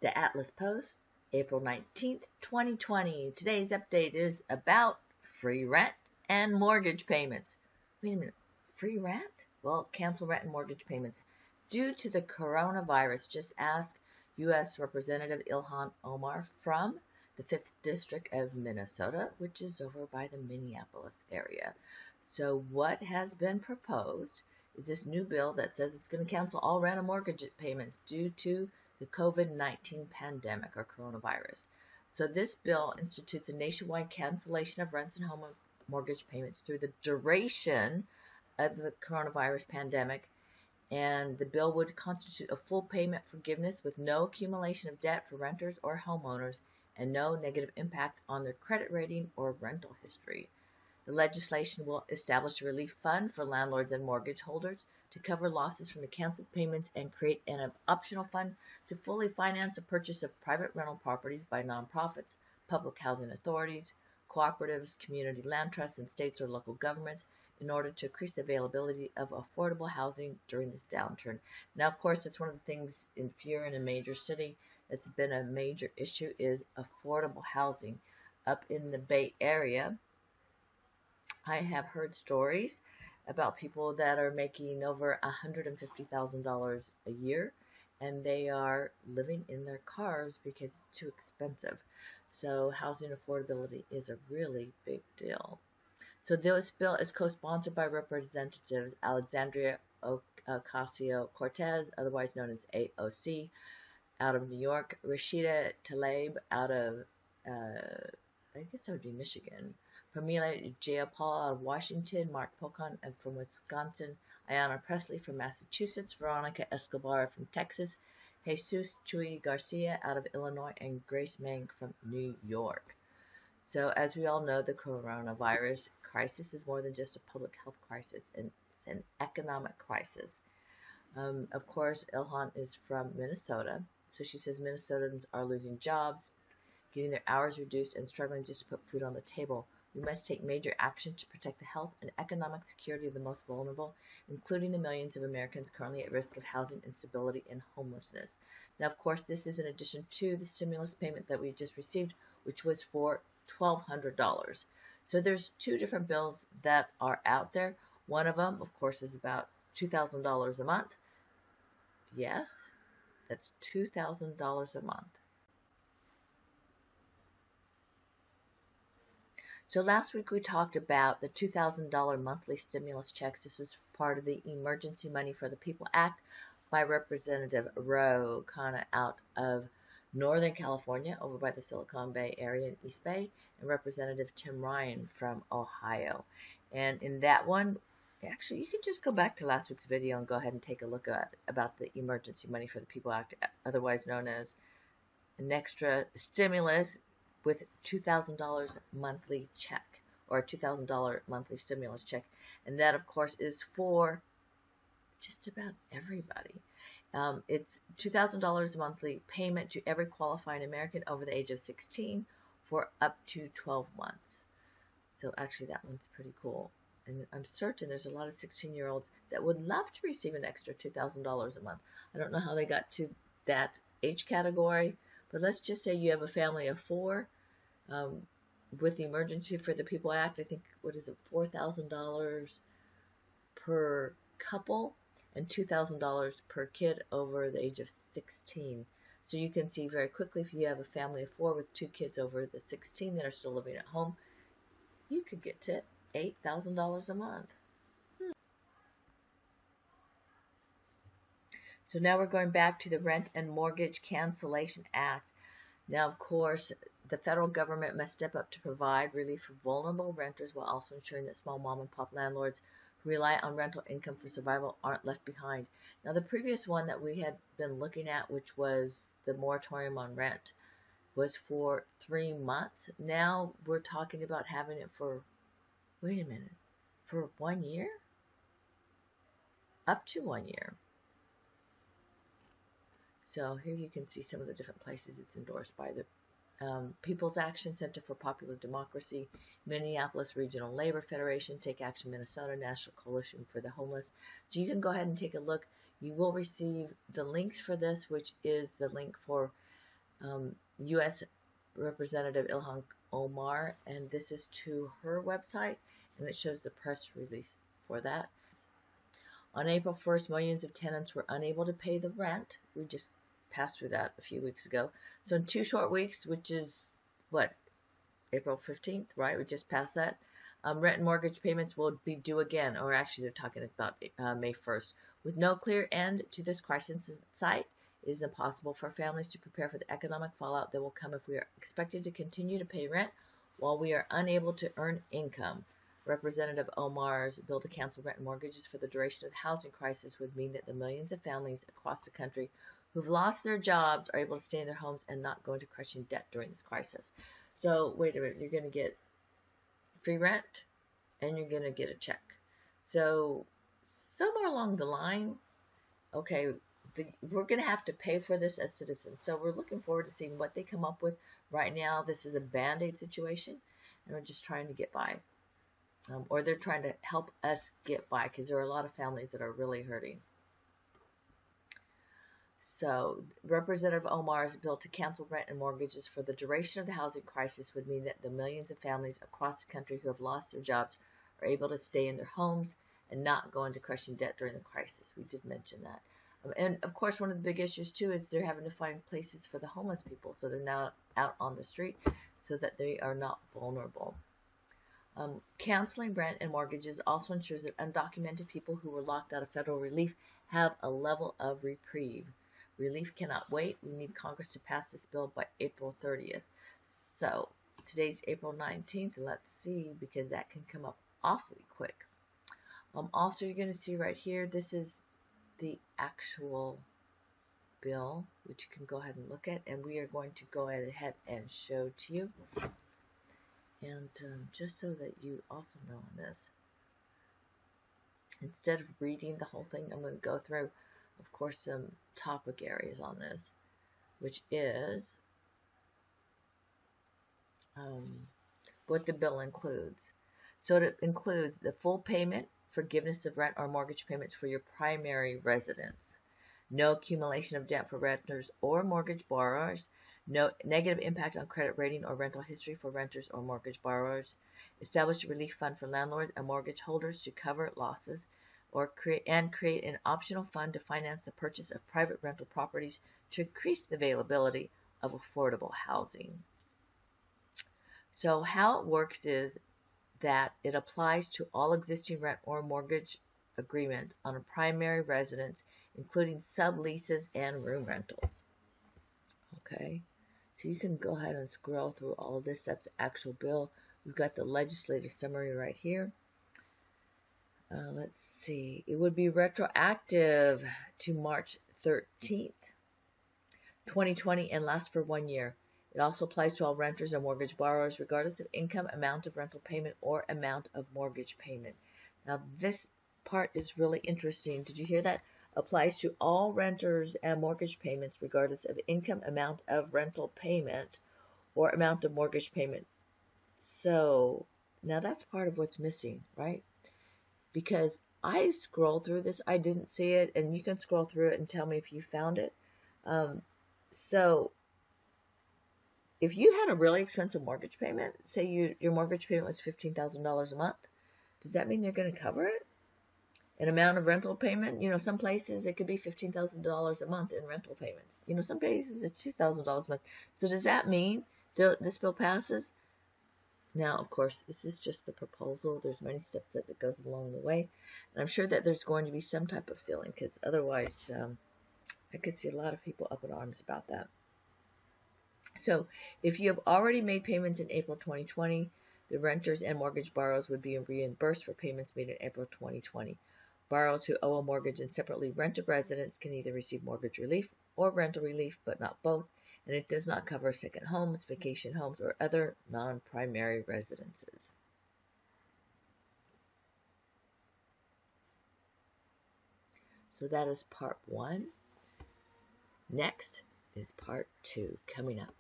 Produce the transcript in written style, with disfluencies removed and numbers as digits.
The Atlas Post, April 19th, 2020. Today's update is about free rent and mortgage payments. Wait a minute, free rent? Well, cancel rent and mortgage payments. Due to the coronavirus, just ask U.S. Representative Ilhan Omar from the 5th District of Minnesota, which is over by the Minneapolis area. So what has been proposed is this new bill that says it's going to cancel all rent and mortgage payments due to the COVID-19 pandemic or coronavirus. So this bill institutes a nationwide cancellation of rents and home mortgage payments through the duration of the coronavirus pandemic, and the bill would constitute a full payment forgiveness with no accumulation of debt for renters or homeowners and no negative impact on their credit rating or rental history. The legislation will establish a relief fund for landlords and mortgage holders to cover losses from the canceled payments and create an optional fund to fully finance the purchase of private rental properties by nonprofits, public housing authorities, cooperatives, community land trusts, and states or local governments in order to increase the availability of affordable housing during this downturn. Now, of course, it's one of the things, if you're in a major city, that's been a major issue is affordable housing. Up in the Bay Area, I have heard stories about people that are making over $150,000 a year, and they are living in their cars because it's too expensive. So housing affordability is a really big deal. So this bill is co-sponsored by Representatives Alexandria Ocasio-Cortez, otherwise known as AOC, out of New York, Rashida Tlaib out of, I guess that would be Michigan, Pramila Jayapal out of Washington, Mark Pocan from Wisconsin, Ayanna Presley from Massachusetts, Veronica Escobar from Texas, Jesus Chuy Garcia out of Illinois, and Grace Meng from New York. So as we all know, the coronavirus crisis is more than just a public health crisis, and it's an economic crisis. Of course, Ilhan is from Minnesota, so she says Minnesotans are losing jobs, getting their hours reduced, and struggling just to put food on the table. We must take major action to protect the health and economic security of the most vulnerable, including the millions of Americans currently at risk of housing instability and homelessness. Now, of course, this is in addition to the stimulus payment that we just received, which was for $1,200. So there's two different bills that are out there. One of them, of course, is about $2,000 a month. Yes, that's $2,000 a month. So last week we talked about the $2,000 monthly stimulus checks. This was part of the Emergency Money for the People Act by Representative Ro Khanna out of Northern California, over by the Silicon Bay area in East Bay, and Representative Tim Ryan from Ohio. And in that one, actually, you can just go back to last week's video and go ahead and take a look at about the Emergency Money for the People Act, otherwise known as an extra stimulus with $2,000 monthly check, or a $2,000 monthly stimulus check. And that, of course, is for just about everybody. It's $2,000 monthly payment to every qualifying American over the age of 16 for up to 12 months. So actually that one's pretty cool. And I'm certain there's a lot of 16-year-olds that would love to receive an extra $2,000 a month. I don't know how they got to that age category, but let's just say you have a family of 4. With the Emergency for the People Act, I think, what is it, $4,000 per couple and $2,000 per kid over the age of 16. So you can see very quickly, if you have a family of 4 with 2 kids over the 16 that are still living at home, you could get to $8,000 a month. So now we're going back to the Rent and Mortgage Cancellation Act. Now, of course, the federal government must step up to provide relief for vulnerable renters while also ensuring that small mom-and-pop landlords who rely on rental income for survival aren't left behind. Now, the previous one that we had been looking at, which was the moratorium on rent, was for 3 months. Now we're talking about having it for, wait a minute, for 1 year? Up to 1 year. So here you can see some of the different places it's endorsed by the People's Action Center for Popular Democracy, Minneapolis Regional Labor Federation, Take Action Minnesota, National Coalition for the Homeless. So you can go ahead and take a look. You will receive the links for this, which is the link for U.S. Representative Ilhan Omar, and this is to her website, and it shows the press release for that. On April 1st, millions of tenants were unable to pay the rent. We just passed through that a few weeks ago. So in 2 short weeks, which is, what, April 15th, right? We just passed that. Rent and mortgage payments will be due again, or actually they're talking about May 1st. With no clear end to this crisis in sight, it is impossible for families to prepare for the economic fallout that will come if we are expected to continue to pay rent while we are unable to earn income. Representative Omar's bill to cancel rent and mortgages for the duration of the housing crisis would mean that the millions of families across the country who've lost their jobs are able to stay in their homes and not go into crushing debt during this crisis. So, wait a minute, you're going to get free rent and you're going to get a check. So, somewhere along the line, okay, we're going to have to pay for this as citizens. So, we're looking forward to seeing what they come up with. Right now, this is a Band-Aid situation, and we're just trying to get by. Or they're trying to help us get by, because there are a lot of families that are really hurting. So, Representative Omar's bill to cancel rent and mortgages for the duration of the housing crisis would mean that the millions of families across the country who have lost their jobs are able to stay in their homes and not go into crushing debt during the crisis. We did mention that. And, of course, one of the big issues, too, is they're having to find places for the homeless people. So they're now out on the street so that they are not vulnerable. Canceling rent and mortgages also ensures that undocumented people who were locked out of federal relief have a level of reprieve. Relief cannot wait. We need Congress to pass this bill by April 30th. So, today's April 19th. Let's see, because that can come up awfully quick. Also, you're going to see right here, this is the actual bill, which you can go ahead and look at. And we are going to go ahead and show to you. And just so that you also know on this, instead of reading the whole thing, I'm going to go through, of course, some topic areas on this, which is what the bill includes. So it includes the full payment, forgiveness of rent or mortgage payments for your primary residence, no accumulation of debt for renters or mortgage borrowers, no negative impact on credit rating or rental history for renters or mortgage borrowers, establish a relief fund for landlords and mortgage holders to cover losses, or create an optional fund to finance the purchase of private rental properties to increase the availability of affordable housing. So how it works is that it applies to all existing rent or mortgage agreements on a primary residence, including sub-leases and room rentals. Okay, so you can go ahead and scroll through all this. That's the actual bill. We've got the legislative summary right here. Let's see. It would be retroactive to March 13th, 2020, and last for 1 year. It also applies to all renters and mortgage borrowers, regardless of income, amount of rental payment, or amount of mortgage payment. Now, this part is really interesting. Did you hear that? Applies to all renters and mortgage payments, regardless of income, amount of rental payment, or amount of mortgage payment. So, now that's part of what's missing, right? Because I scrolled through this, I didn't see it, and you can scroll through it and tell me if you found it. So, if you had a really expensive mortgage payment, say your mortgage payment was $15,000 a month, does that mean they're going to cover it? An amount of rental payment, some places it could be $15,000 a month in rental payments. Some places it's $2,000 a month. So does that mean this bill passes? Now, of course, this is just the proposal. There's many steps that goes along the way. And I'm sure that there's going to be some type of ceiling, because otherwise I could see a lot of people up in arms about that. So if you have already made payments in April 2020, the renters and mortgage borrowers would be reimbursed for payments made in April 2020. Borrowers who owe a mortgage and separately rent a residence can either receive mortgage relief or rental relief, but not both, and it does not cover second homes, vacation homes, or other non-primary residences. So that is part 1. Next is part 2 coming up.